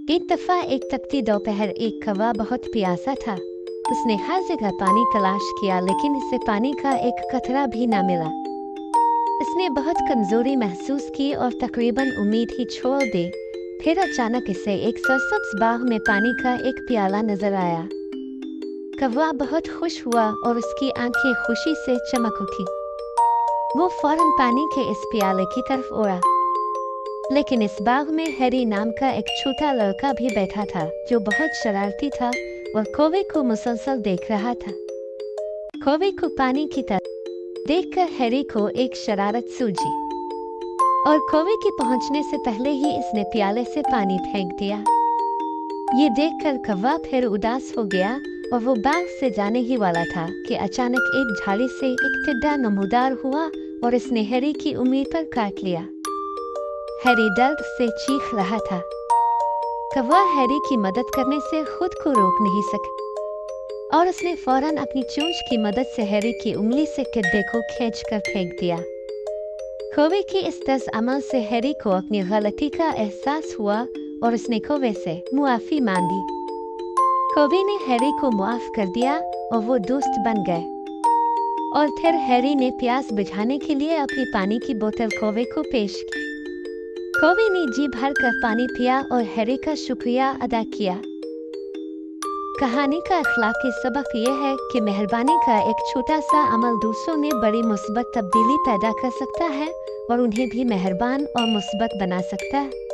एक दफा एक तपती दोपहर एक कौवा बहुत प्यासा था। उसने हर जगह पानी तलाश किया लेकिन इसे पानी का एक कतरा भी न मिला। इसने बहुत कमजोरी महसूस की और तकरीबन उम्मीद ही छोड़ दी। फिर अचानक इसे एक सरसब्ज बाग में पानी का एक प्याला नजर आया। कौवा बहुत खुश हुआ और उसकी आंखें खुशी से चमक उठी। वो फौरन पानी के इस प्याले की तरफ उड़ा। लेकिन इस बाग में हैरी नाम का एक छोटा लड़का भी बैठा था जो बहुत शरारती था और कौवे को मुसलसल देख रहा था। कौवे को पानी की तरफ देखकर हैरी को एक शरारत सूझी और कौवे के पहुंचने से पहले ही इसने प्याले से पानी फेंक दिया। ये देखकर कौवा फिर उदास हो गया और वो बाग से जाने ही वाला था कि अचानक एक झाड़ी से एक टिड्डा नमूदार हुआ और इसने हैरी की उम्मीद पर काट लिया। हैरी दर्द से चीख रहा था। कौवा हैरी की मदद करने से खुद को रोक नहीं सका और उसने फौरन अपनी चोंच की मदद से हैरी की उंगली से टिड्डे को खींचकर फेंक दिया। कौवे की इस तर्ज अमल से हैरी को अपनी गलती का एहसास हुआ और उसने कौवे से मुआफी मांगी। कौवे ने हैरी को मुआफ कर दिया और वो दोस्त बन गए। और फिर हैरी ने प्यास बुझाने के लिए अपनी पानी की बोतल कौवे को पेश की। कौवे ने जी भर कर पानी पिया और हैरी का शुक्रिया अदा किया। कहानी का अखलाकी सबक यह है कि मेहरबानी का एक छोटा सा अमल दूसरों में बड़ी मुस्बत तब्दीली पैदा कर सकता है और उन्हें भी मेहरबान और मुस्बत बना सकता है।